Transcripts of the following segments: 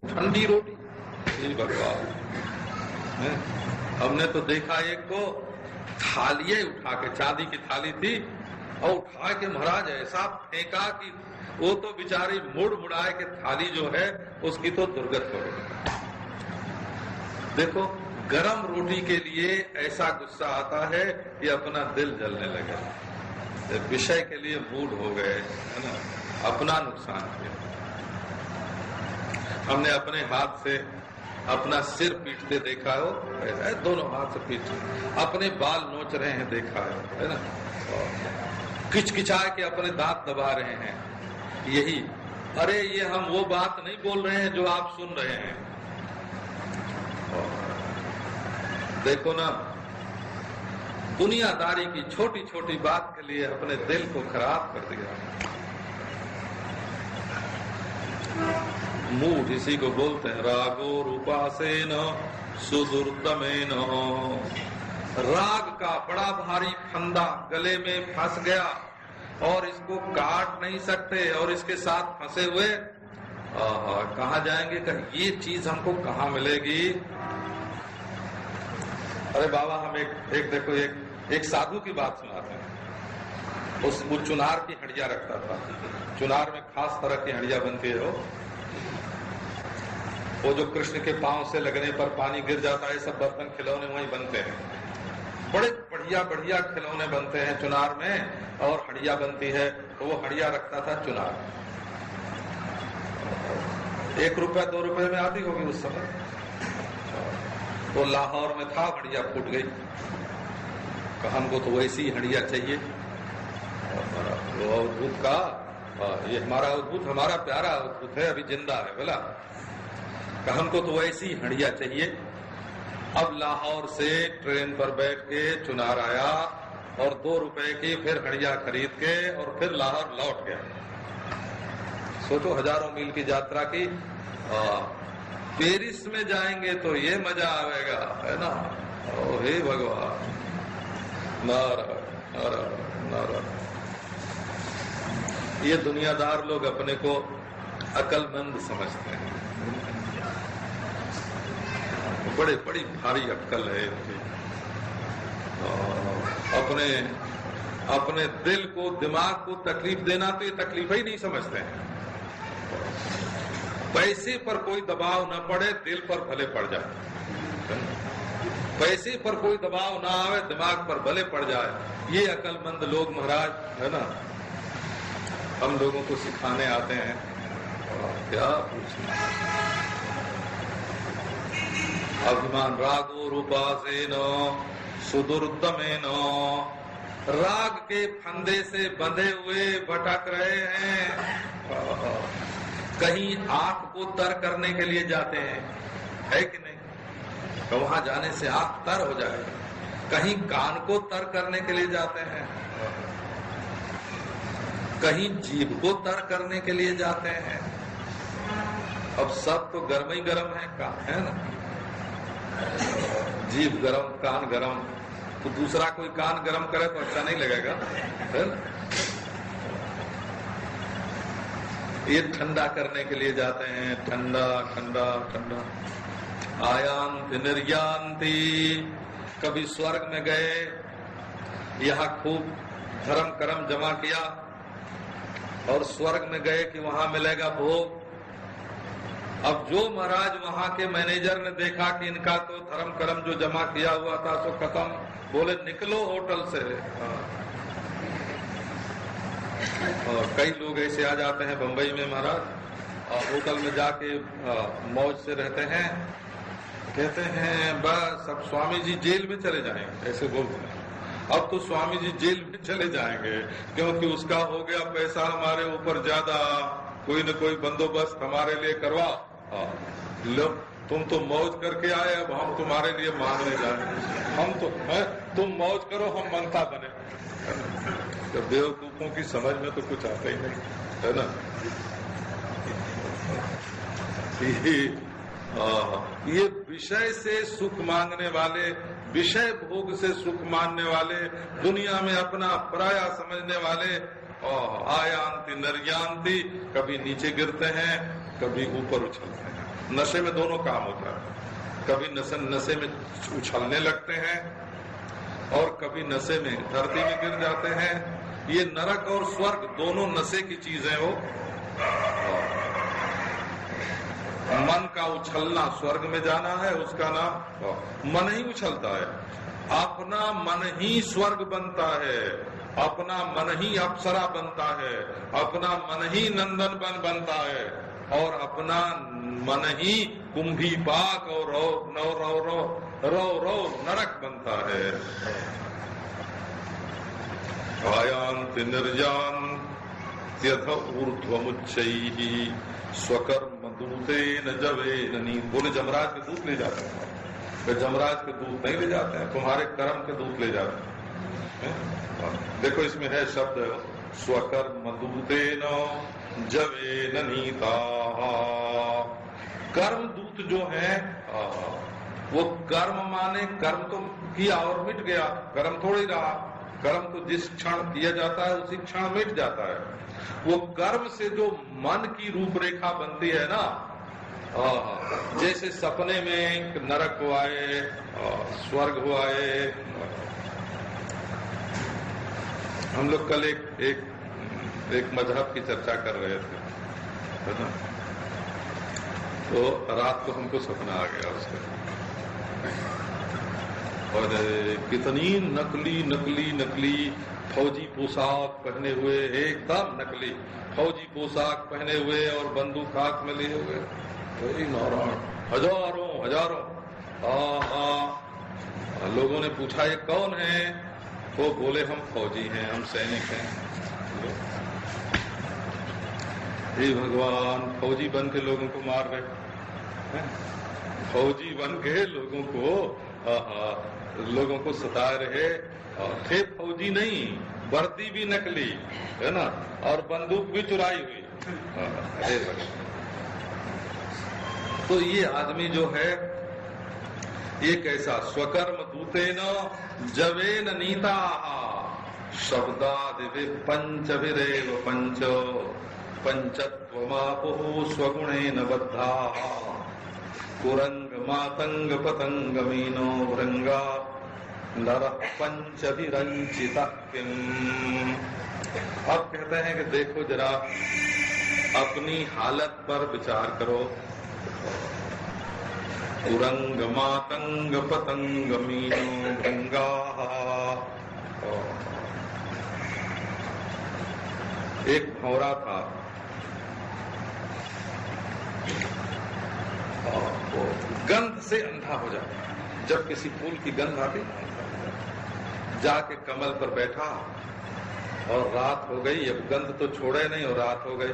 ठंडी रोटी, ये भगवान। हमने तो देखा एक को थालियां उठा के, चांदी की थाली थी, और उठा के महाराज ऐसा फेंका कि वो तो बेचारी मुड़ाए के थाली जो है उसकी तो दुर्गत हो गई। देखो, गरम रोटी के लिए ऐसा गुस्सा आता है कि अपना दिल जलने लगा, विषय के लिए मूड हो गए, है ना, अपना नुकसान किया। हमने अपने हाथ से अपना सिर पीटते देखा हो, दोनों हाथ से पीट, अपने बाल नोच रहे हैं देखा है ना, किचकिचा के अपने दांत दबा रहे हैं, यही। अरे ये हम वो बात नहीं बोल रहे हैं जो आप सुन रहे हैं। देखो ना, दुनियादारी की छोटी छोटी बात के लिए अपने दिल को खराब कर दिया। मूड इसी को बोलते हैं, रागो रूपासेन सुदुर्दमेन। राग का बड़ा भारी फंदा गले में फंस गया और इसको काट नहीं सकते, और इसके साथ फंसे हुए कहाँ जाएंगे, कहीं ये चीज हमको कहाँ मिलेगी। अरे बाबा, हम एक देखो, एक साधु की बात सुनाते हैं। वो चुनार की हंडिया रखता था। चुनार में खास तरह की हंडिया बनती है, वो जो कृष्ण के पांव से लगने पर पानी गिर जाता है, सब बर्तन खिलौने वहीं बनते हैं। बड़े बढ़िया बढ़िया खिलौने बनते हैं चुनार में, और हंडिया बनती है। तो वो हंडिया रखता था चुनार। 1 रुपया 2 रुपए में आती होगी उस समय। तो लाहौर में था, हंडिया फूट गई। हमको तो वैसी हंडिया चाहिए। वो अद्भुत का, ये हमारा अद्भुत, हमारा प्यारा अद्भुत है, अभी जिंदा है बोला। हमको तो वैसी हंडिया चाहिए। अब लाहौर से ट्रेन पर बैठ के चुनार आया, और 2 रुपए की फिर हंडिया खरीद के और फिर लाहौर लौट गया। सोचो, हजारों मील की यात्रा की। पेरिस में जाएंगे तो ये मजा आएगा, है ना। ओ हे भगवान, नारायण नारायण नारायण। ये दुनियादार लोग अपने को अकलमंद समझते हैं। बड़ी भारी अक्कल है इनकी। अपने दिल को, दिमाग को तकलीफ देना तो ये तकलीफ ही नहीं समझते हैं। पैसे पर कोई दबाव न पड़े, दिल पर भले पड़ जाए। पैसे पर कोई दबाव ना आवे, दिमाग पर भले पड़ जाए। ये अकलमंद लोग महाराज, है ना, हम लोगों को सिखाने आते हैं। क्या पूछना। अभिमान रागो रूपासेन सुदुर्दमेन। राग के फंदे से बंधे हुए भटक रहे हैं। कहीं आंख को तर करने के लिए जाते हैं, है कि नहीं, तो वहां जाने से आंख तर हो जाएगी। कहीं कान को तर करने के लिए जाते हैं, कहीं जीभ को तर करने के लिए जाते हैं। अब सब तो गर्म ही गर्म है ना। जीभ गरम, कान गरम, तो दूसरा कोई कान गरम करे तो अच्छा नहीं लगेगा, है ना। ये ठंडा करने के लिए जाते हैं, ठंडा ठंडा ठंडा। आयांति निर्यान्ति। कभी स्वर्ग में गए, यहाँ खूब धर्म कर्म जमा किया, और स्वर्ग में गए कि वहां मिलेगा भोग। अब जो महाराज वहां के मैनेजर ने देखा कि इनका तो धर्म कर्म जो जमा किया हुआ था तो खत्म, बोले निकलो होटल से। कई लोग ऐसे आ जाते हैं बंबई में महाराज, और होटल में जाके मौज से रहते हैं, कहते हैं बस अब स्वामी जी जेल में चले जाएंगे, ऐसे बोलते हैं। अब तो स्वामी जी जेल में चले जाएंगे क्योंकि उसका हो गया पैसा हमारे ऊपर ज्यादा, कोई न कोई बंदोबस्त हमारे लिए करवा। लो, तुम तो मौज करके आए, अब हम तुम्हारे लिए मांगने जाए। हम तो तुम मौज करो, हम मनता बने। तो बेवकूफों की समझ में तो कुछ आता ही नहीं, है ना। ये विषय से सुख मांगने वाले, विषय भोग से सुख मानने वाले, दुनिया में अपना पराया समझने वाले, आयांति निर्यान्ति, कभी नीचे गिरते हैं, कभी ऊपर उछलते हैं। नशे में दोनों काम होता है, कभी नशे में उछलने लगते हैं और कभी नशे में धरती में गिर जाते हैं। ये नरक और स्वर्ग दोनों नशे की चीजें हो। मन का उछलना स्वर्ग में जाना है, उसका नाम मन ही उछलता है। अपना मन ही स्वर्ग बनता है, अपना मन ही अप्सरा बनता है, अपना मन ही नंदन बन बनता है और अपना मन ही कुंभीपाक और रो नरक बनता है। आयांति निर्यान्त्यथ ऊर्ध्वमुच्चैः स्वकर्म दूतेन जवेन नीत। बोले जमराज के दूत ले जाते हैं, वे जमराज के दूत नहीं ले जाते हैं, तुम्हारे कर्म के दूत ले जाते हैं। देखो इसमें है शब्द स्वकर्म दूतेन जवेन नीता। कर्म दूत जो है वो कर्म माने कर्म तो किया और मिट गया, कर्म थोड़ी रहा। कर्म तो जिस क्षण किया जाता है उसी क्षण मिट जाता है। वो कर्म से जो मन की रूपरेखा बनती है ना, जैसे सपने में नरक हो आए, स्वर्ग हो आए। हम लोग कल एक मजहब की चर्चा कर रहे थे, है ना, तो रात को हमको सपना आ गया उसका, और कितनी नकली नकली नकली फौजी पोशाक पहने हुए, एकदम नकली फौजी पोशाक पहने हुए और बंदूक हाथ में लिए हुए, नारायण, हजारों हजारों। लोगों ने पूछा ये कौन है? वो बोले हम फौजी हैं, हम सैनिक हैं। हे भगवान, फौजी बन के लोगों को मार रहे, फौजी बन के लोगों को सता रहे। थे फौजी नहीं, वर्दी भी नकली, है ना, और बंदूक भी चुराई हुई। तो ये आदमी जो है ये कैसा? स्वकर्म दूतेन जवेन नीता शब्दादिवि पंचभिरेव पंच पंचत्वमापुः स्वगुणेन बद्धा कुरंग मातंग पतंग मीनो वृंगा नरः पंचभिरंचिता किम। अब कहते हैं कि देखो जरा अपनी हालत पर विचार करो। कुरंग मातंग पतंग मीनो वृंगा। एक भौरा था, गंध से अंधा हो जाता। जब किसी फूल की गंध आती, जाके कमल पर बैठा और रात हो गई, अब गंध तो छोड़े नहीं और रात हो गई,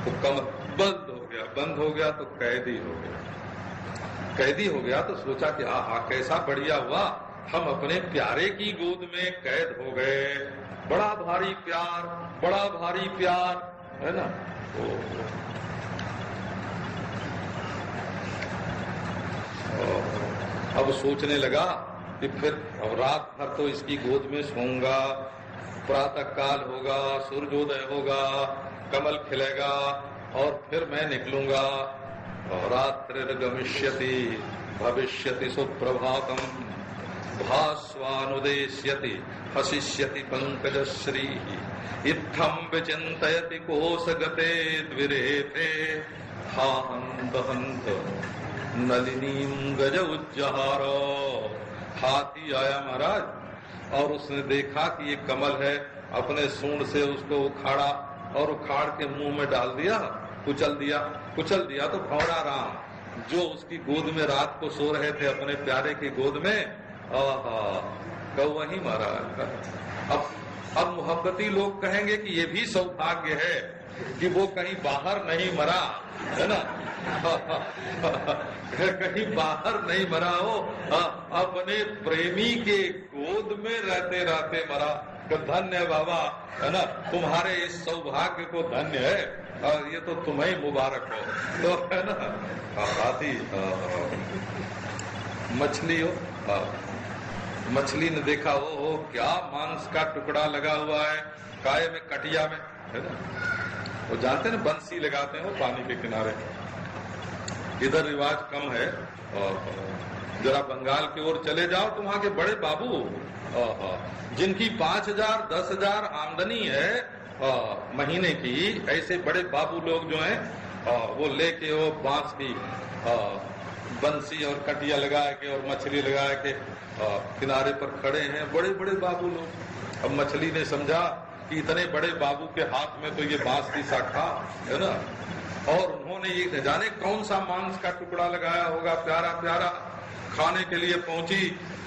तो कमल बंद हो गया। बंद हो गया तो कैदी हो गया। कैदी हो गया तो सोचा कि आहा कैसा बढ़िया हुआ, हम अपने प्यारे की गोद में कैद हो गए। बड़ा भारी प्यार, बड़ा भारी प्यार, है ना। अब सोचने लगा कि फिर अब रात भर तो इसकी गोद में सोऊंगा, प्रातः काल होगा, सूर्योदय होगा, कमल खिलेगा और फिर मैं निकलूंगा। रात्रिर्गमिष्यति भविष्यति सुप्रभातम भास्वानुदेश्यति हसिष्यति पंकजश्री इत्थं विचिन्तयति कोशगते द्विरेते हा हन्त हन्त नलिनीम गज उज्जहार। हाथी आया महाराज और उसने देखा कि ये कमल है, अपने सूंड से उसको उखाड़ा और उखाड़ के मुंह में डाल दिया, कुचल दिया तो भौरा राम जो उसकी गोद में रात को सो रहे थे अपने प्यारे की गोद में, वही मारा। अब मोहब्बती लोग कहेंगे कि ये भी सौभाग्य है कि वो कहीं बाहर नहीं मरा, है ना। कहीं बाहर नहीं मरा हो, अपने प्रेमी के गोद में रहते रहते मरा। तो धन्य बाबा, है ना, तुम्हारे इस सौभाग्य को धन्य है और ये तो तुम्हें ही मुबारक हो। तो है ना, हाथी मछली हो, मछली ने देखा हो क्या मांस का टुकड़ा लगा हुआ है काय में, कटिया में, है ना। वो जानते हैं ना, बंसी लगाते हैं वो पानी के किनारे। इधर रिवाज कम है, और जरा बंगाल की ओर चले जाओ तो वहां के बड़े बाबू जिनकी 5,000 10,000 आमदनी है महीने की, ऐसे बड़े बाबू लोग जो हैं वो लेके वो बांस की बंसी और कटिया लगा के और मछली लगा के किनारे पर खड़े हैं, बड़े बड़े बाबू लोग। अब मछली ने समझा कि इतने बड़े बाबू के हाथ में तो ये बांस की शाखा है ना, और उन्होंने ये न जाने कौन सा मांस का टुकड़ा लगाया होगा, प्यारा प्यारा, खाने के लिए पहुंची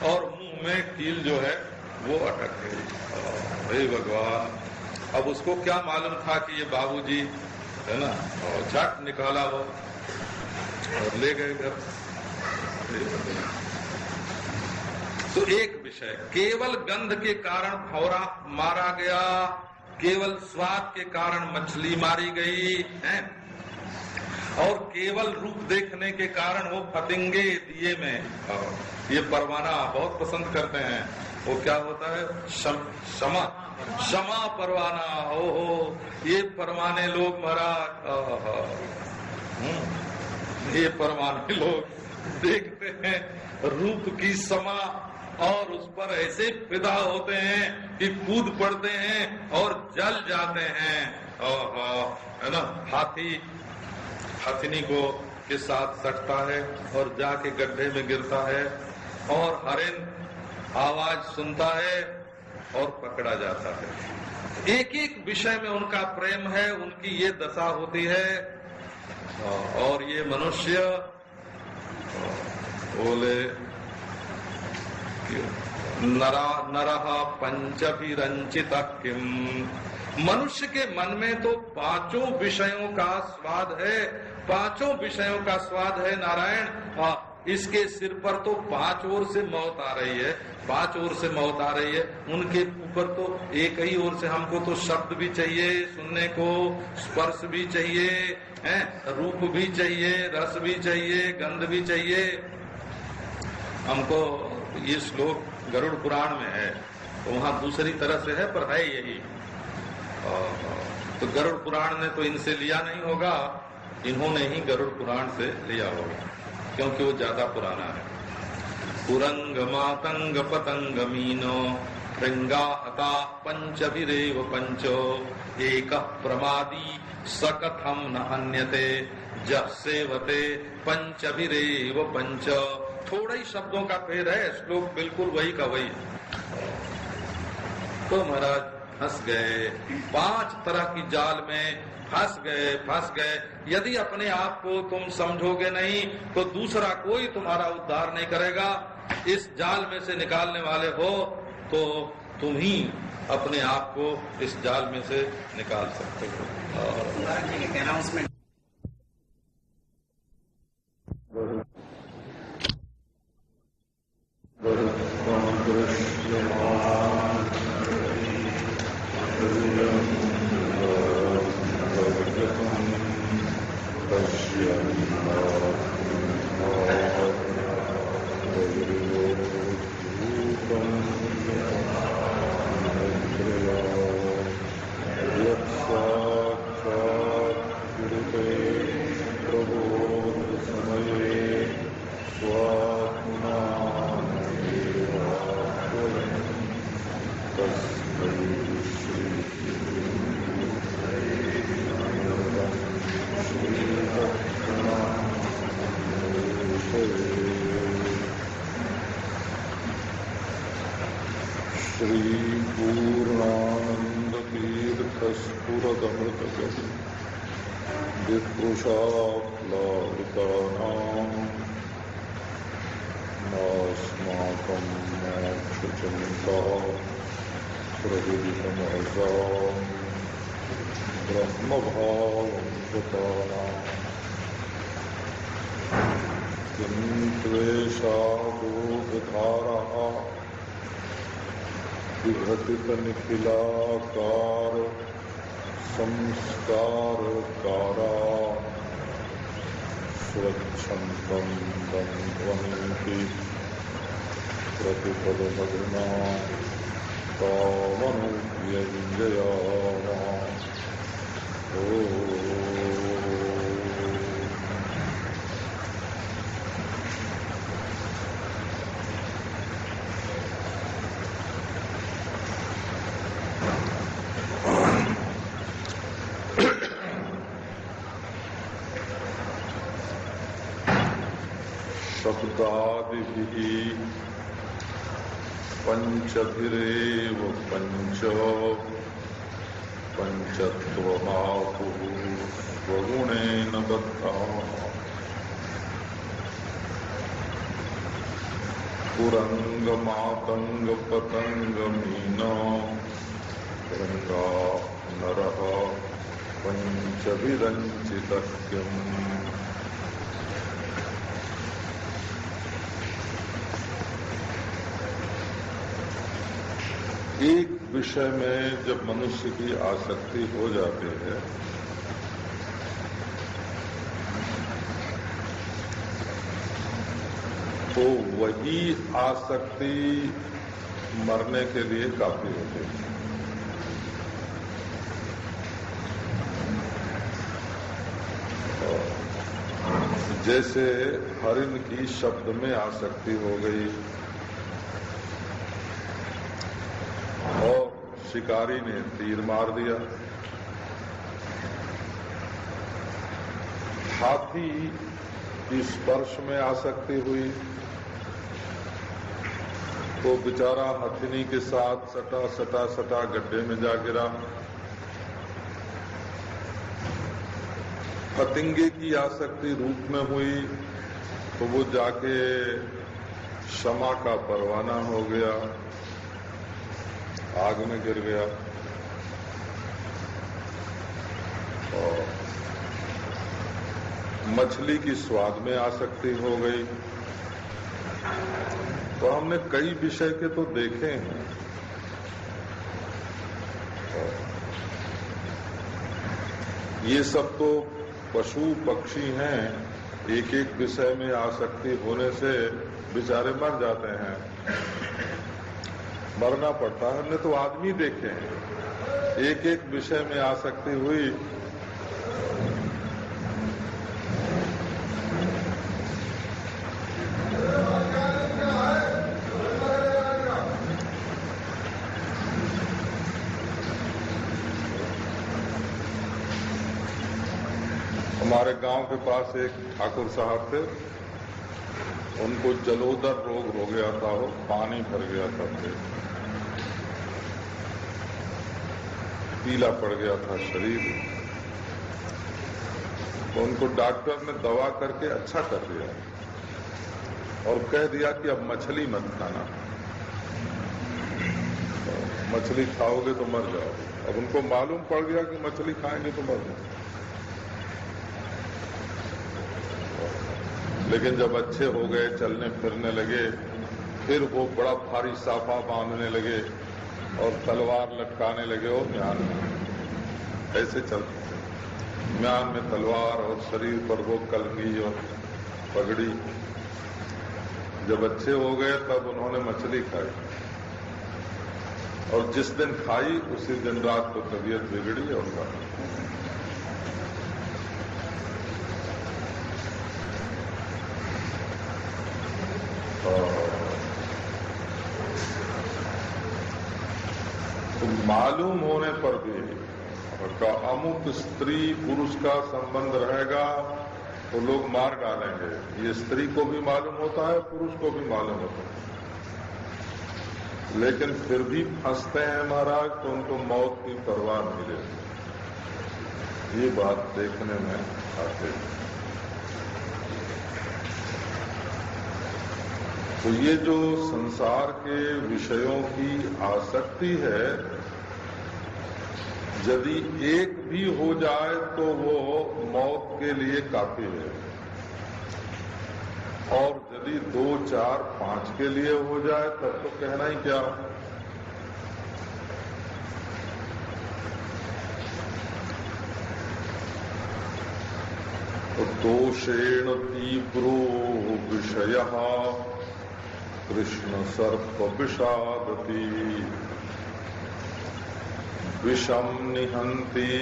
और मुंह में कील जो है वो अटक गई। हे भगवान! अब उसको क्या मालूम था कि ये बाबूजी है ना, और झट निकाला वो और ले गए घर। तो एक विषय, केवल गंध के कारण भौरा मारा गया, केवल स्वाद के कारण मछली मारी गई है, और केवल रूप देखने के कारण वो फतिंगे दिए में, ये परवाना बहुत पसंद करते हैं, वो क्या होता है, क्षमा परवाना। ओहो, ये परवाने लोग महाराज, ये परवाने लोग देखते हैं रूप की समा और उस पर ऐसे फिदा होते हैं कि कूद पड़ते हैं और जल जाते हैं। है ना, हाथिनी को के साथ सटता है और जाके गड्ढे में गिरता है, और हरिन आवाज सुनता है और पकड़ा जाता है। एक एक विषय में उनका प्रेम है, उनकी ये दशा होती है। और ये मनुष्य बोले नरः पंचभिरंचित किम, मनुष्य के मन में तो पांचों विषयों का स्वाद है, पांचों विषयों का स्वाद है नारायण। इसके सिर पर तो 5 ओर से मौत आ रही है, 5 ओर से मौत आ रही है, उनके ऊपर तो एक ही ओर से हमको तो शब्द भी चाहिए सुनने को, स्पर्श भी चाहिए, रूप भी चाहिए, रस भी चाहिए, गंध भी चाहिए हमको। ये श्लोक गरुड़ पुराण में है, तो वहां दूसरी तरह से है, पर है यही। तो गरुड़ पुराण ने तो इनसे लिया नहीं होगा, इन्होंने ही गरुड़ पुराण से लिया होगा, क्योंकि वो ज्यादा पुराना है। पुरंग मातंग पतंग मीनो भृंगा हता पंचभिरेव पंचो, एक प्रमादी सकथम न हन्यते जब सेवते पंचभिरेव पंच। थोड़ा ही शब्दों का भेद है, श्लोक बिल्कुल वही का वही। तो महाराज फंस गए, 5 तरह की जाल में फंस गए। यदि अपने आप को तुम समझोगे नहीं तो दूसरा कोई तुम्हारा उद्धार नहीं करेगा। इस जाल में से निकालने वाले हो तो तुम ही अपने आप को इस जाल में से निकाल सकते हो। निखिलाकार संस्कार कारा स्वच्छंदं दंत्वन्ति प्रतिपद मधुना तावनुव्यञ्जयामः शब्दादिभिः पंचभिरेव पंच पंचत्वमाहुः स्वगुणेन बद्धाः पुरंगमातंगपतंगमीना रंगा नरः पंचभिरंचितक्यम्। एक विषय में जब मनुष्य की आसक्ति हो जाती है तो वही आसक्ति मरने के लिए काफी होती है। जैसे हरिण की शब्द में आसक्ति हो गई और शिकारी ने तीर मार दिया। हाथी की स्पर्श में आसक्ति हुई तो बेचारा हथिनी के साथ सटा गड्ढे में जा गिरा। फतिंगे की आसक्ति रूप में हुई तो वो जाके क्षमा का परवाना हो गया, आग में गिर गया। और मछली की स्वाद में आसक्ति हो गई। तो हमने कई विषय के तो देखे हैं। ये सब तो पशु पक्षी हैं, एक एक विषय में आसक्ति होने से बेचारे मर जाते हैं, मरना पड़ता है। हमने तो आदमी देखे हैं, एक एक विषय में आसक्ति हुई हमारे गांव के पास एक ठाकुर साहब थे, उनको जलोदर रोग हो गया था, वो पानी भर गया था, पीला पड़ गया था शरीर। तो उनको डॉक्टर ने दवा करके अच्छा कर दिया और कह दिया कि अब मछली मत खाना, मछली खाओगे तो मर जाओगे। अब उनको मालूम पड़ गया कि मछली खाएंगे तो मर जाओगे। लेकिन जब अच्छे हो गए, चलने फिरने लगे, फिर वो बड़ा भारी साफा बांधने लगे और तलवार लटकाने लगे और म्यान में ऐसे चलते थे। म्यान में तलवार और शरीर पर वो कलंगी और पगड़ी। जब अच्छे हो गए तब उन्होंने मछली खाई और जिस दिन खाई उसी दिन रात को तबीयत बिगड़ी और तो मालूम होने पर भी का अमुक स्त्री पुरुष का संबंध रहेगा तो लोग मार डालेंगे। ये स्त्री को भी मालूम होता है, पुरुष को भी मालूम होता है, लेकिन फिर भी फंसते हैं महाराज, तो उनको मौत की परवाह नहीं रहती। ये बात देखने में आते हैं। तो ये जो संसार के विषयों की आसक्ति है, यदि एक भी हो जाए तो वो मौत के लिए काफी है, और यदि 2, 4, 5 के लिए हो जाए तब तो कहना ही क्या। तो दोषेण तीव्रो विषयः कृष्ण सर्प विषादति विषम निहंति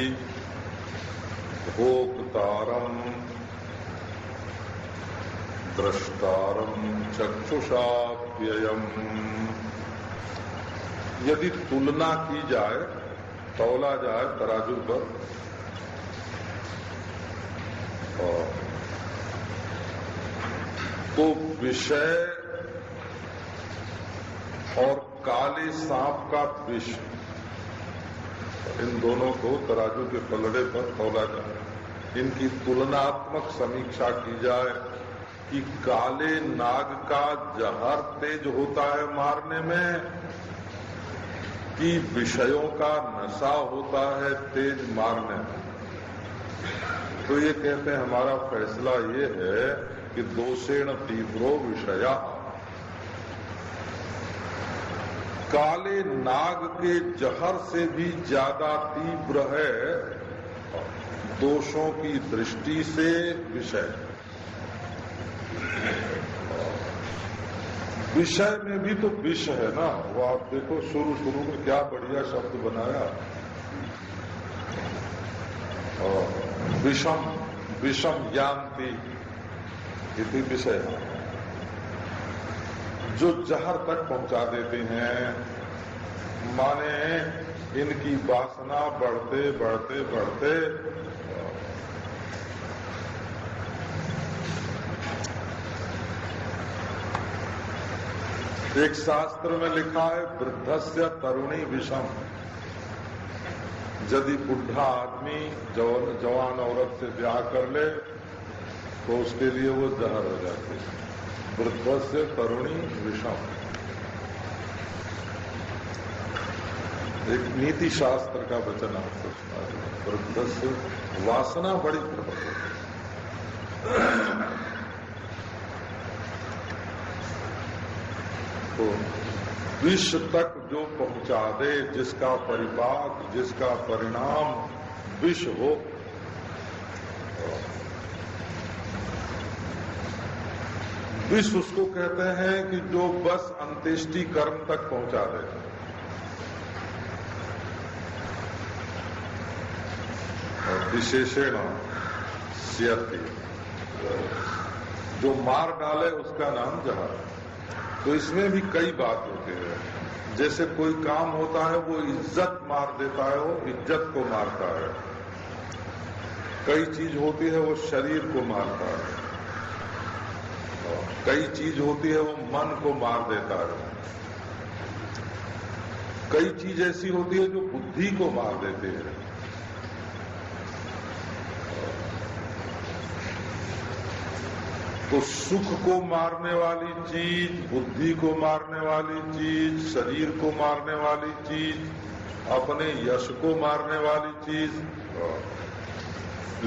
भोक्तारम द्रष्टारम चक्षुषाप्ययम्। यदि तुलना की जाए, तौला जाए तराजू पर, तो विषय और काले सांप का विष, इन दोनों को तराजू के पलड़े पर तौला जाए, इनकी तुलनात्मक समीक्षा की जाए कि काले नाग का जहर तेज होता है मारने में, कि विषयों का नशा होता है तेज मारने में। तो ये कहते हैं हमारा फैसला ये है कि दोषेण तीव्रो विषया, काले नाग के जहर से भी ज्यादा तीव्र है दोषों की दृष्टि से विषय। विषय में भी तो विष है ना, वो आप देखो शुरू में क्या बढ़िया शब्द बनाया, विषम विषम यान्ति, इति विषय जो जहर तक पहुंचा देते हैं। माने इनकी वासना बढ़ते बढ़ते बढ़ते एक शास्त्र में लिखा है वृद्धस्य तरुणी विषम। यदि बुढ़ा आदमी जवान औरत से ब्याह कर ले तो उसके लिए वो जहर हो जाती है। वृद्धस्य तरुणी विषम, एक नीति शास्त्र का वचन आपको सुना। वृद्धस्य वासना बड़ी प्रबल है। तो विष तक जो पहुंचा दे, जिसका परिपाक, जिसका परिणाम विष हो, विष उसको कहते हैं कि जो बस अंत्येष्टि कर्म तक पहुंचा दे। और विशेषण स्यति, जो मार डाले उसका नाम जहर। तो इसमें भी कई बात होती है। जैसे कोई काम होता है वो इज्जत मार देता है, वो इज्जत को मारता है। कई चीज होती है वो शरीर को मारता है। कई चीज होती है वो मन को मार देता है। कई चीज ऐसी होती है जो बुद्धि को मार देती है। तो सुख को मारने वाली चीज, बुद्धि को मारने वाली चीज, शरीर को मारने वाली चीज, अपने यश को मारने वाली चीज,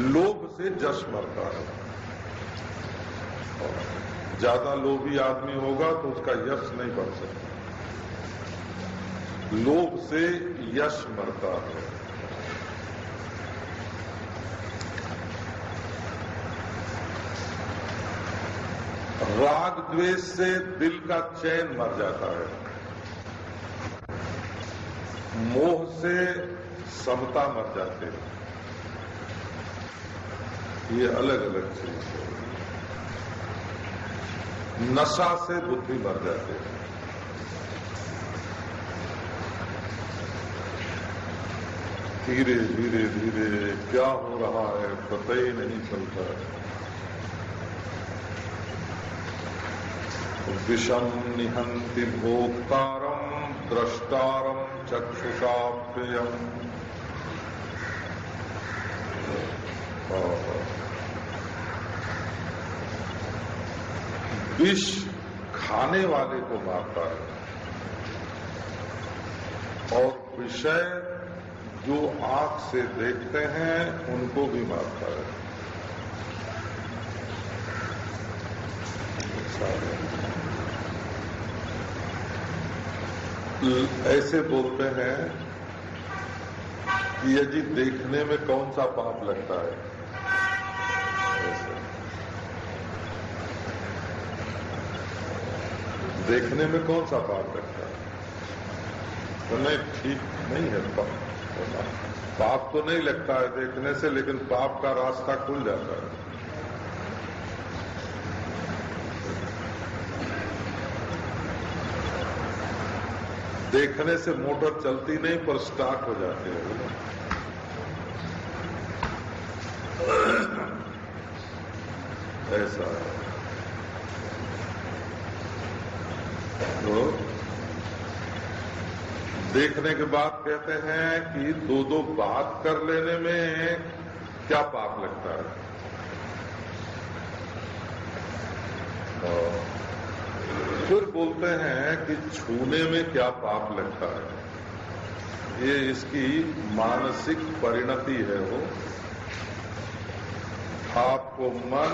लोभ से यश मरता है। ज्यादा लोभी आदमी होगा तो उसका यश नहीं बढ़ सकता। लोभ से यश मरता है। राग द्वेष से दिल का चैन मर जाता है। मोह से समता मर जाते हैं। ये अलग अलग चीज है। नशा से बुद्धि मर जाते हैं। धीरे धीरे धीरे क्या हो रहा है पता ही नहीं चलता है। विषम निहंति भोक्तारम द्रष्टारम चक्षुषाप्ययम्। विष खाने वाले को मारता है और विषय जो आंख से देखते हैं उनको भी मारता है। ऐसे बोलते हैं कि यदि देखने में कौन सा पाप लगता है, देखने में कौन सा पाप लगता है? तो नहीं, ठीक नहीं है। पाप तो नहीं लगता है देखने से, लेकिन पाप का रास्ता खुल जाता है। देखने से मोटर चलती नहीं, पर स्टार्ट हो जाती है। ऐसा है। तो देखने के बाद कहते हैं कि दो दो बात कर लेने में क्या पाप लगता है। फिर बोलते हैं कि छूने में क्या पाप लगता है। ये इसकी मानसिक परिणति है। वो आपको मन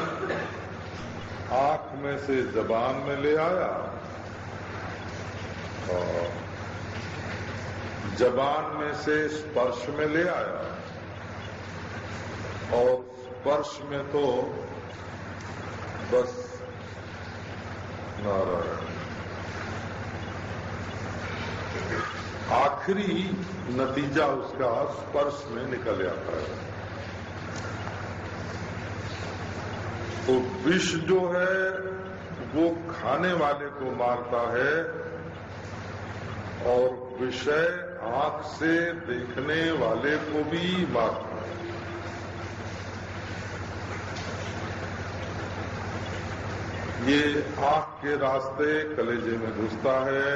आंख में से जबान में ले आया और जबान में से स्पर्श में ले आया, और स्पर्श में तो बस नारायण, आखिरी नतीजा उसका स्पर्श में निकल आता है। तो विष जो है वो खाने वाले को मारता है, और विषय आंख से देखने वाले को भी मारता है। ये आंख के रास्ते कलेजे में घुसता है,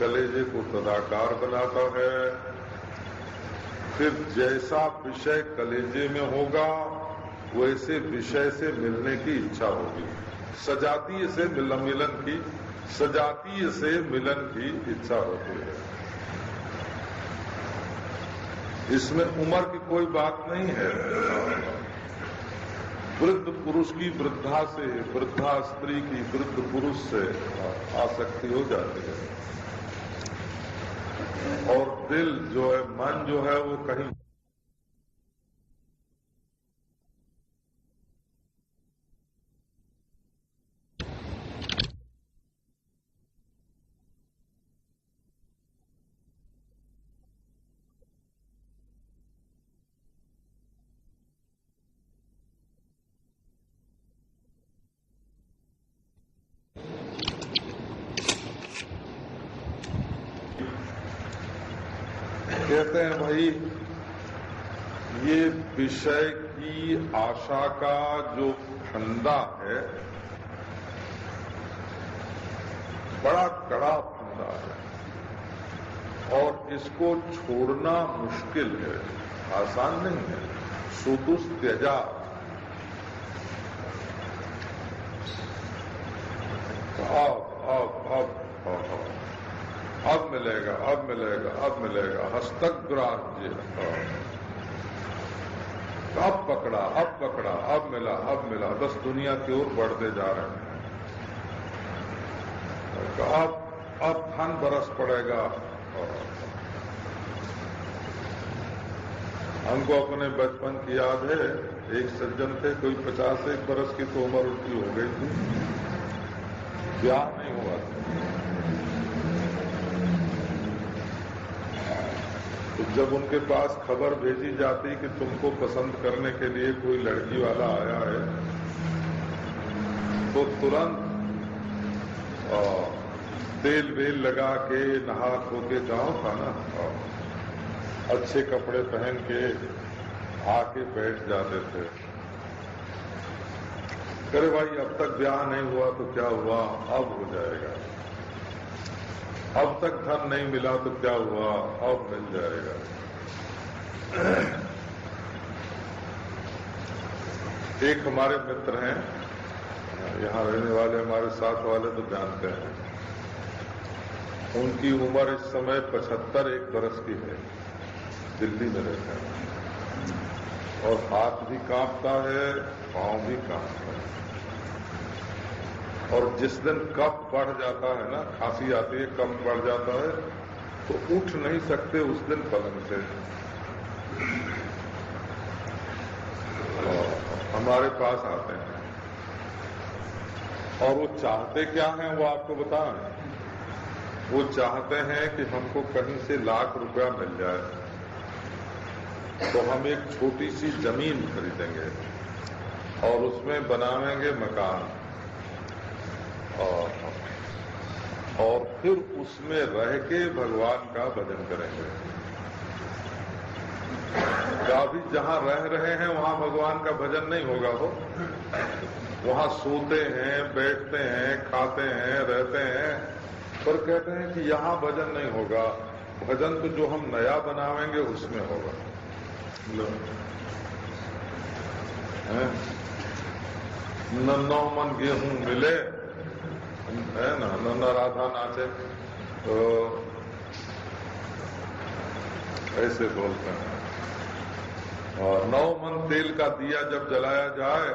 कलेजे को तदाकार बनाता है। फिर जैसा विषय कलेजे में होगा वैसे विषय से मिलने की इच्छा होगी। सजातीय से मिलन की, सजातीय से मिलन की इच्छा होती है। इसमें उम्र की कोई बात नहीं है। वृद्ध पुरुष की वृद्धा से, वृद्धा स्त्री की वृद्ध पुरुष से आसक्ति हो जाती है, और दिल जो है, मन जो है वो कहीं कहते हैं भाई, ये विषय की आशा का जो फंदा है बड़ा कड़ा फंदा है, और इसको छोड़ना मुश्किल है, आसान नहीं है। सुदुस त्यजा, अब मिलेगा, अब मिलेगा, अब मिलेगा, हस्तग्राह्य। अब पकड़ा, अब पकड़ा, अब मिला, अब मिला, बस दुनिया की ओर बढ़ते जा रहे हैं। अब धन बरस पड़ेगा। हमको अपने बचपन की याद है, एक सज्जन थे, कोई 51 बरस की तो उम्र उनकी हो गई थी, ब्याह नहीं हुआ था। तो जब उनके पास खबर भेजी जाती कि तुमको पसंद करने के लिए कोई लड़की वाला आया है, तो तुरंत तेल वेल लगा के नहा धो के जाओ था ना, अच्छे कपड़े पहन के आके बैठ जाते थे। करे भाई, अब तक ब्याह नहीं हुआ तो क्या हुआ, अब हो जाएगा। अब तक धन नहीं मिला तो क्या हुआ, अब मिल जाएगा। एक हमारे मित्र हैं, यहाँ रहने वाले, हमारे साथ वाले तो जानते हैं, उनकी उम्र इस समय 75 बरस की है, दिल्ली में रहते हैं, और हाथ भी कांपता है, पांव भी कांपता है। और जिस दिन कफ बढ़ जाता है ना, खांसी आती है, कफ बढ़ जाता है, तो उठ नहीं सकते उस दिन पलंग से। हमारे पास आते हैं, और वो चाहते क्या हैं वो आपको बताएं। वो चाहते हैं कि हमको कहीं से लाख रुपया मिल जाए, तो हम एक छोटी सी जमीन खरीदेंगे और उसमें बनावेंगे मकान और फिर उसमें रह के भगवान का भजन करेंगे। अभी जहां रह रहे हैं वहां भगवान का भजन नहीं होगा। हो वहां सोते हैं, बैठते हैं, खाते हैं, रहते हैं, पर कहते हैं कि यहाँ भजन नहीं होगा। भजन तो जो हम नया बनावेंगे उसमें होगा। न मन गेहूं मिले है ना, न राधा नाचे, तो ऐसे बोलते हैं। और 9 मन तेल का दिया जब जलाया जाए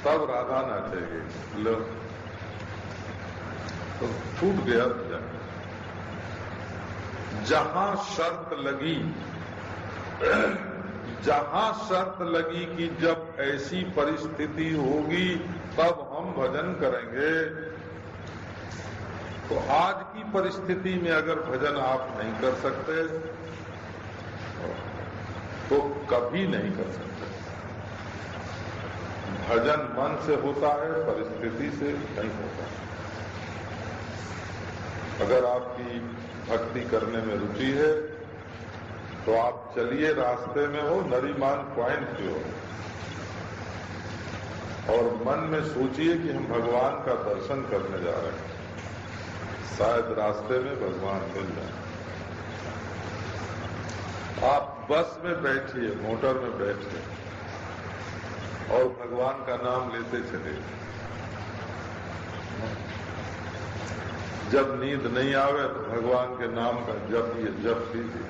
तब राधा नाचेगी। लो तो छूट गया भजन। जहां शर्त लगी, जहां शर्त लगी कि जब ऐसी परिस्थिति होगी तब हम भजन करेंगे, तो आज की परिस्थिति में अगर भजन आप नहीं कर सकते तो कभी नहीं कर सकते। भजन मन से होता है, परिस्थिति से नहीं होता। अगर आपकी भक्ति करने में रुचि है तो आप चलिए, रास्ते में हो, नरीमान पॉइंट पे हो, और मन में सोचिए कि हम भगवान का दर्शन करने जा रहे हैं, शायद रास्ते में भगवान मिल जाए। आप बस में बैठिए, मोटर में बैठिए और भगवान का नाम लेते चले। जब नींद नहीं आवे तो भगवान के नाम का जप कीजिए।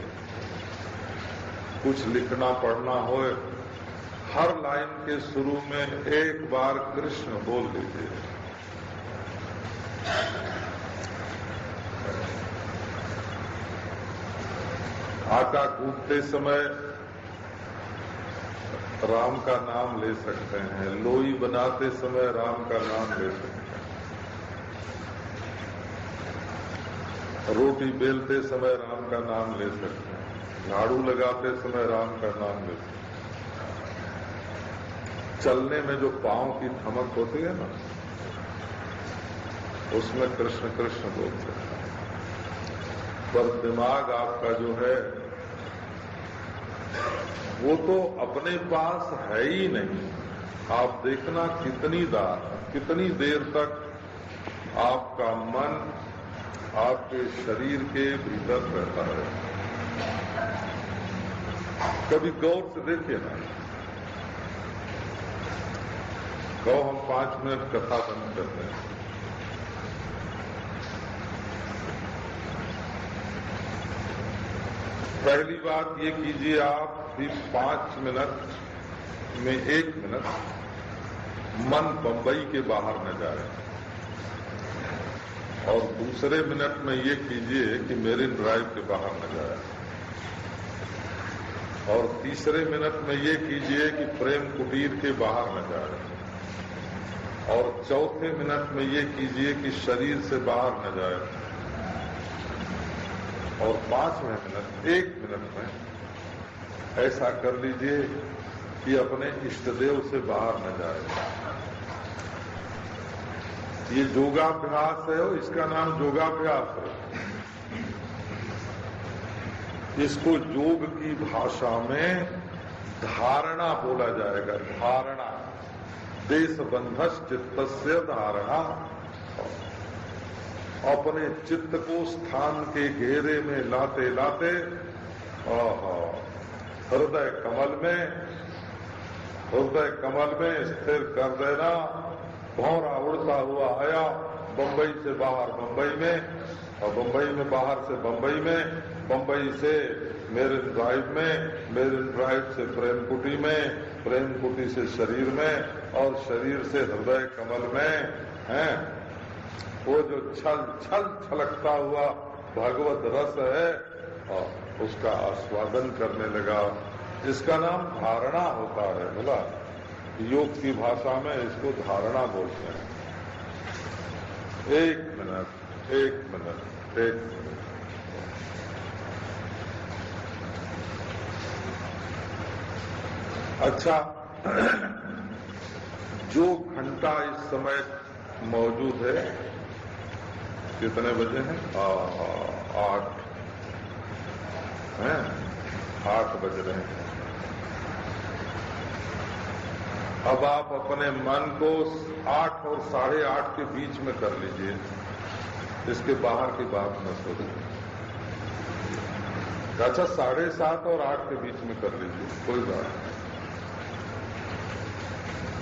कुछ लिखना पढ़ना हो, हर लाइन के शुरू में एक बार कृष्ण बोल दीजिए। आटा कूटते समय राम का नाम ले सकते हैं, लोई बनाते समय राम का नाम ले सकते हैं, रोटी बेलते समय राम का नाम ले सकते हैं, झाड़ू लगाते समय राम का नाम ले सकते हैं। चलने में जो पांव की थमक होती है ना, उसमें कृष्ण कृष्ण बोलते हैं। पर दिमाग आपका जो है वो तो अपने पास है ही नहीं। आप देखना कितनी देर तक आपका मन आपके शरीर के भीतर रहता है। कभी गौर से देखिए ना। कहो हम 5 मिनट कथा बंद करते हैं। पहली बात ये कीजिए आप कि 5 मिनट में 1 मिनट मन बंबई के बाहर न जाए, और दूसरे मिनट में ये कीजिए कि मेरिन ड्राइव के बाहर न जाए, और तीसरे मिनट में ये कीजिए कि प्रेम कुटीर के बाहर न जाए, और चौथे मिनट में ये कीजिए कि शरीर से बाहर न जाए, और 5वें मिनट 1 मिनट में ऐसा कर लीजिए कि अपने इष्टदेव से बाहर न जाए। ये योगाभ्यास है, इसका नाम योगाभ्यास है। इसको योग की भाषा में धारणा बोला जाएगा। धारणा, देशबंधस चित्तस्य धारणा। अपने चित्त को स्थान के घेरे में लाते लाते हृदय कमल में स्थिर कर देना। भौरा उड़ता हुआ आया बंबई से बाहर बंबई में, और बंबई में बाहर से बंबई में, बंबई से मेरिन ड्राइव में, मेरिन ड्राइव से प्रेम कुटी में, प्रेम कुटी से शरीर में, और शरीर से हृदय कमल में है। वो जो छलकता हुआ भगवत रस है, और उसका आस्वादन करने लगा। इसका नाम धारणा होता है। बोला योग की भाषा में इसको धारणा बोलते हैं। 1 मिनट अच्छा, जो घंटा इस समय मौजूद है, कितने बजे हैं? 8 बज रहे हैं। अब आप अपने मन को 8 और 8:30 के बीच में कर लीजिए, इसके बाहर की बात न सोचिए। अच्छा, 7:30 और 8 के बीच में कर लीजिए, कोई बात नहीं।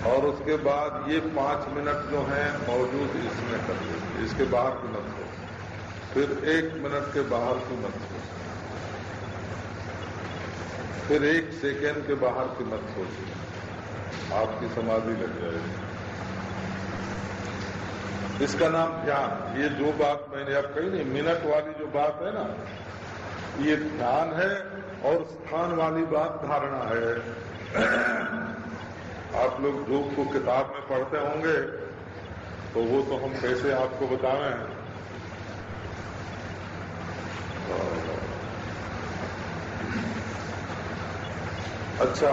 और उसके बाद ये 5 मिनट जो हैं मौजूद, इसमें कर लीजिए, इसके बाहर की मत सोचिए। फिर 1 मिनट के बाहर की मत सोचिए, फिर 1 सेकेंड के बाहर की मत सोचिए, आपकी समाधि लग जाएगी। इसका नाम ध्यान। ये जो बात मैंने अब कही नहीं, मिनट वाली जो बात है ना, ये ध्यान है, और स्थान वाली बात धारणा है। आप लोग योग को किताब में पढ़ते होंगे, तो वो तो हम कैसे आपको बतावें। अच्छा,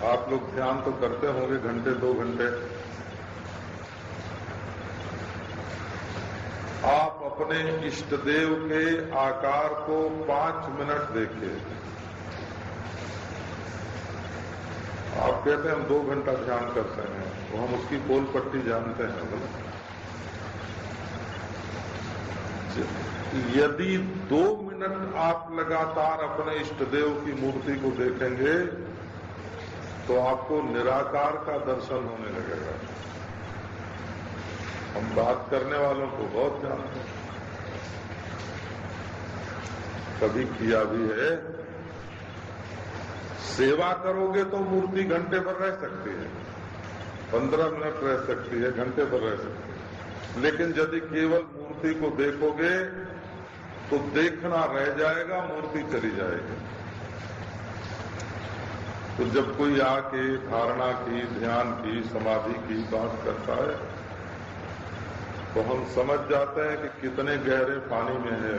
आप लोग ध्यान तो करते होंगे घंटे 2 घंटे। आप अपने इष्ट देव के आकार को 5 मिनट देखिए। आप कहते हैं हम 2 घंटा ध्यान करते हैं, तो हम उसकी पोल पट्टी जानते हैं बोला। यदि 2 मिनट आप लगातार अपने इष्ट देव की मूर्ति को देखेंगे, तो आपको निराकार का दर्शन होने लगेगा। हम बात करने वालों को बहुत जानते हैं, कभी किया भी है। सेवा करोगे तो मूर्ति घंटे भर रह सकती है, 15 मिनट रह सकती है, घंटे भर रह सकती है। लेकिन यदि केवल मूर्ति को देखोगे तो देखना रह जाएगा, मूर्ति चली जाएगी। तो जब कोई आके धारणा की, ध्यान की, समाधि की बात करता है, तो हम समझ जाते हैं कि कितने गहरे पानी में है।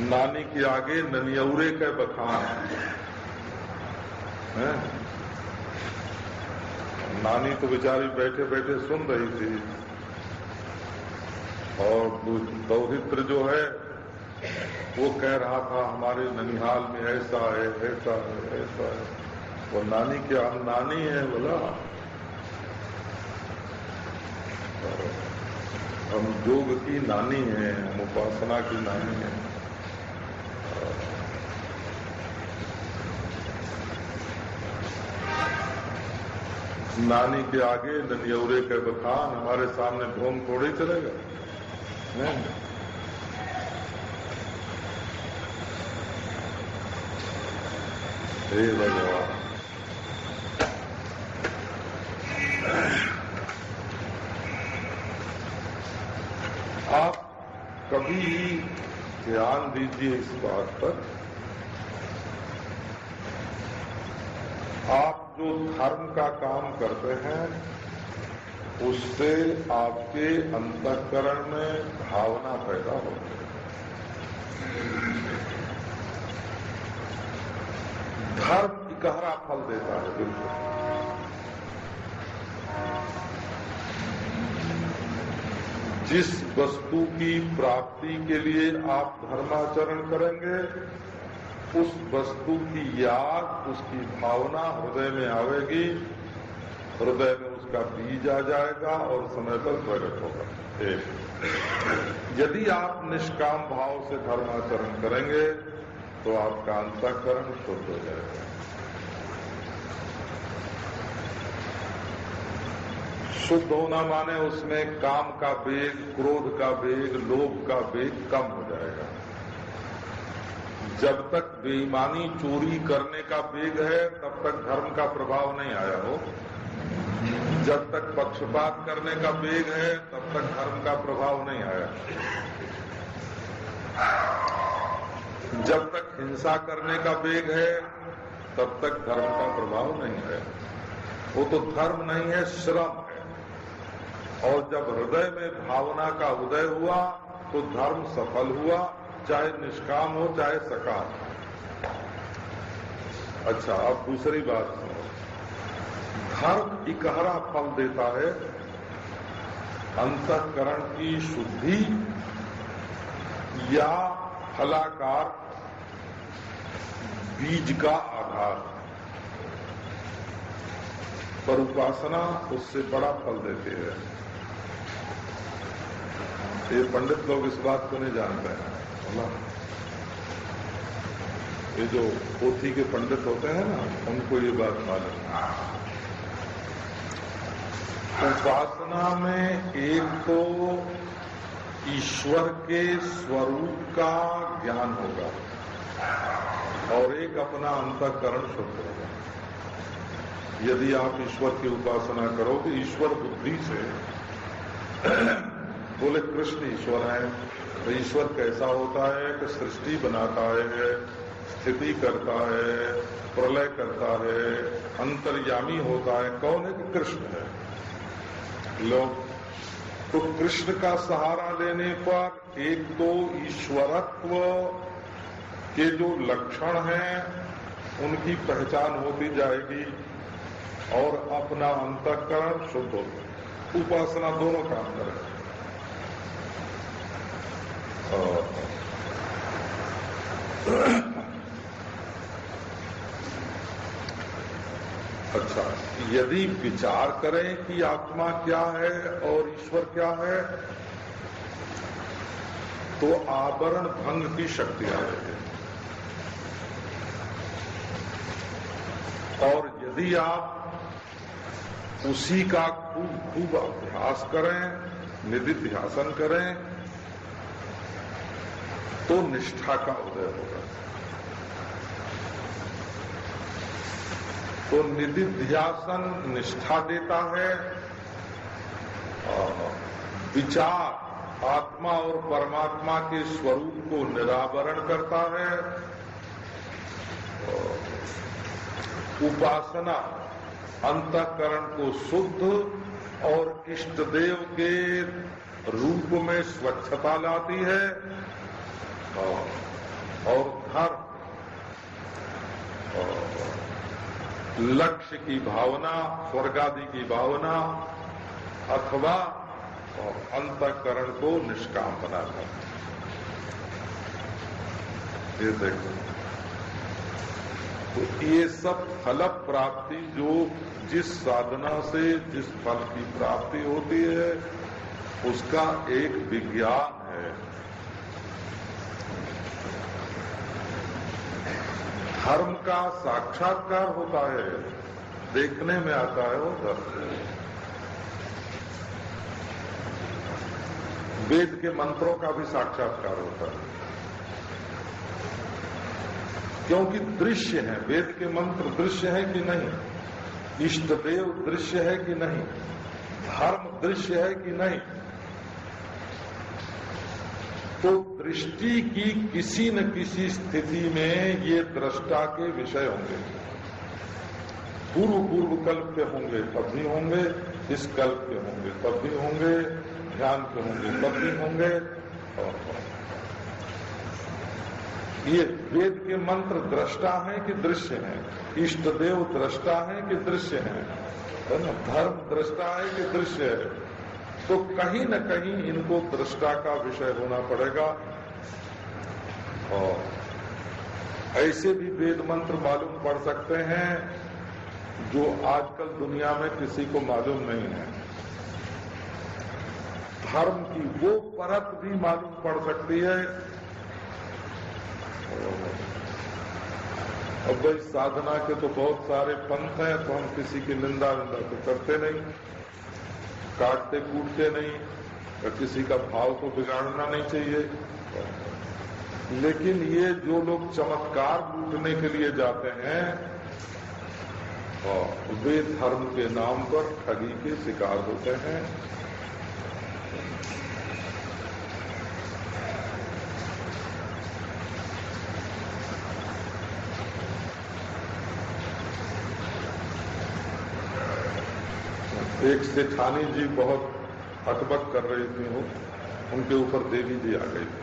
नानी के आगे ननियौरे के बखान है। नानी तो बेचारी बैठे बैठे सुन रही थी, और दौहित्र जो है वो कह रहा था हमारे ननिहाल में ऐसा है, ऐसा है, ऐसा है। वो नानी क्या, हम नानी है बोला, हम योग की नानी हैं, हम उपासना की नानी हैं। नानी के आगे ननियौरे के बखान, हमारे सामने ढोंग थोड़े चलेगा। हे भगवान, आप कभी ध्यान दीजिए इस बात पर, आप जो धर्म का काम करते हैं उससे आपके अंतःकरण में भावना पैदा होती है। धर्म गहरा फल देता है। बिल्कुल जिस वस्तु की प्राप्ति के लिए आप धर्माचरण करेंगे, उस वस्तु की याद, उसकी भावना हृदय में आवेगी, हृदय में उसका बीज आ जाएगा और समय पर प्रकट होगा। यदि आप निष्काम भाव से धर्माचरण करेंगे तो आपका अंतःकरण शुद्ध हो जाएगा। शुद्ध होना माने उसमें काम का वेग, क्रोध का वेग, लोभ का वेग कम हो जाएगा। जब तक बेईमानी, चोरी करने का वेग है, तब तक धर्म का प्रभाव नहीं आया हो। जब तक पक्षपात करने का वेग है, तब तक धर्म का प्रभाव नहीं आया। जब तक हिंसा करने का वेग है, तब तक धर्म का प्रभाव नहीं आया। वो तो धर्म नहीं है, श्रम है। और जब हृदय में भावना का उदय हुआ तो धर्म सफल हुआ, चाहे निष्काम हो चाहे सकाम। अच्छा, अब दूसरी बात सुनो। धर्म इकहरा फल देता है, अंतःकरण की शुद्धि या फलाकार बीज का आधार, पर उपासना उससे बड़ा फल देती है। ये पंडित लोग इस बात को नहीं जानते हैं ना। ये जो पोथी के पंडित होते हैं ना, उनको ये बात मालूम है। उपासना में एक तो ईश्वर के स्वरूप का ज्ञान होगा और एक अपना अंतःकरण शुद्ध होगा। यदि आप ईश्वर की उपासना करोगे ईश्वर बुद्धि से, बोले कृष्ण ईश्वर है, तो ईश्वर कैसा होता है कि सृष्टि बनाता है, स्थिति करता है, प्रलय करता है, अंतर्यामी होता है। कौन है कि कृष्ण है। लोग तो कृष्ण का सहारा लेने पर एक तो ईश्वरत्व के जो लक्षण हैं उनकी पहचान होती जाएगी और अपना अंतःकरण शुद्ध होगा। उपासना दोनों काम करें। अच्छा, यदि विचार करें कि आत्मा क्या है और ईश्वर क्या है तो आवरण भंग की शक्ति आ जाती है। और यदि आप उसी का खूब अभ्यास करें, निधिध्यासन करें, तो निष्ठा का उदय होगा। तो निधिध्यासन निष्ठा देता है, विचार आत्मा और परमात्मा के स्वरूप को निरावरण करता है, उपासना अंतःकरण को शुद्ध और इष्ट देव के रूप में स्वच्छता लाती है, और धर्म लक्ष्य की भावना, स्वर्गादि की भावना अथवा अंतःकरण को निष्काम बनाता है। ये देखो, तो ये सब फल प्राप्ति जो जिस साधना से जिस फल की प्राप्ति होती है उसका एक विज्ञान है। धर्म का साक्षात्कार होता है, देखने में आता है वो धर्म। वेद के मंत्रों का भी साक्षात्कार होता है, क्योंकि दृश्य है। वेद के मंत्र दृश्य है कि नहीं, इष्ट देव दृश्य है कि नहीं, धर्म दृश्य है कि नहीं। तो दृष्टि की किसी न किसी स्थिति में ये दृष्टा के विषय होंगे। पूर्व कल्प के होंगे तब भी होंगे, इस कल्प के होंगे तब भी होंगे, ध्यान के होंगे तब भी होंगे। ये वेद के मंत्र दृष्टा है कि दृश्य है, इष्ट देव दृष्टा है कि दृश्य है ना, धर्म दृष्टा है कि दृश्य है। तो कहीं न कहीं इनको दृष्टा का विषय होना पड़ेगा। और ऐसे भी वेद मंत्र मालूम पड़ सकते हैं जो आजकल दुनिया में किसी को मालूम नहीं है। धर्म की वो परत भी मालूम पड़ सकती है। अब भाई साधना के तो बहुत सारे पंथ हैं, तो हम किसी की निंदा तो करते नहीं, काटते कूटते नहीं, और किसी का भाव को बिगाड़ना नहीं चाहिए। लेकिन ये जो लोग चमत्कार लूटने के लिए जाते हैं वे धर्म के नाम पर ठगी के शिकार होते हैं। एक सेठानी जी बहुत अटबक कर रही थी वो, उनके ऊपर देवी जी आ गई थी।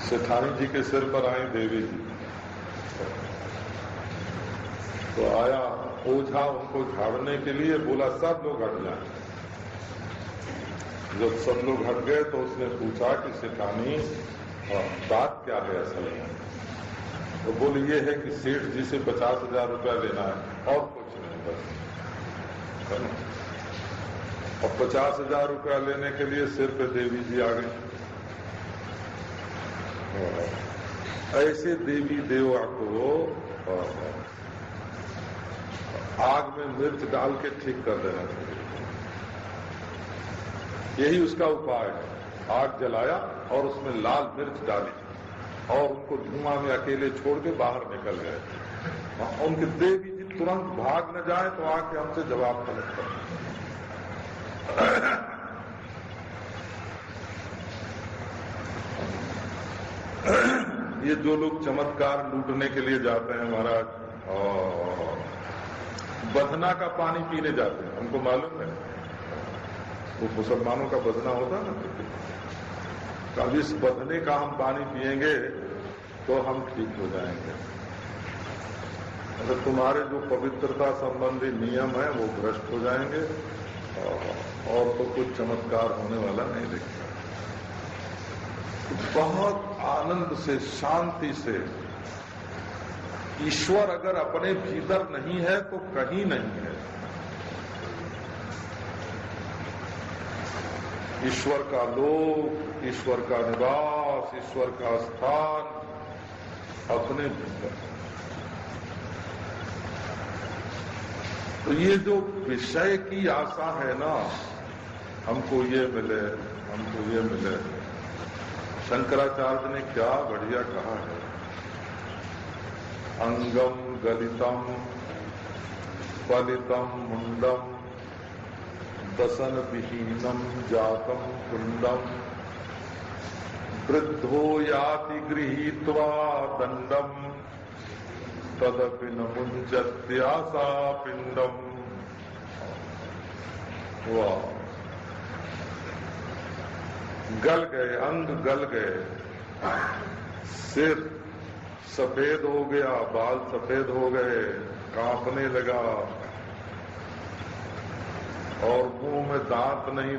सेठानी जी के सिर पर आई देवी जी, तो आया ओझा उनको झाड़ने के लिए, बोला सब लोग हट जाएं। जब सब लोग हट गए तो उसने पूछा कि सेठानी बात क्या है असल में? तो बोले ये है कि सेठ जी से 50,000 रुपया लेना है और कुछ नहीं, बस। और 50,000 रुपया लेने के लिए सिर पे देवी जी आ गई। ऐसे देवी देवा को आग में मिर्च डाल के ठीक कर देना चाहिए। यही उसका उपाय है। आग जलाया और उसमें लाल मिर्च डाली और उनको धुआं में अकेले छोड़ के बाहर निकल गए। उनके देवी जी तुरंत भाग न जाए तो आके हमसे जवाब तलब कर। ये जो लोग चमत्कार लूटने के लिए जाते हैं महाराज, बधना का पानी पीने जाते हैं, हमको मालूम है वो मुसलमानों का बधना होता है ना, कब इस बधने का हम पानी पिएंगे तो हम ठीक हो जाएंगे। अगर तुम्हारे जो पवित्रता संबंधी नियम है वो भ्रष्ट हो जाएंगे और तो कुछ चमत्कार होने वाला नहीं दिखता। बहुत आनंद से, शांति से, ईश्वर अगर अपने भीतर नहीं है तो कहीं नहीं है। ईश्वर का लोक, ईश्वर का निवास, ईश्वर का स्थान अपने भीतर। तो ये जो विषय की आशा है ना, हमको ये मिले, हमको ये मिले, शंकराचार्य ने क्या बढ़िया कहा है। अंगम गलितम फलितम मुंडम दसन विहीनम जातम कुंडम वृद्धो याति गृहीत्वा दंडम तदपि न मुंजत्यासा पिंडम। वाह, गल गए, अंग गल गए, सिर सफेद हो गया, बाल सफेद हो गए, कांपने लगा और मुंह में दांत नहीं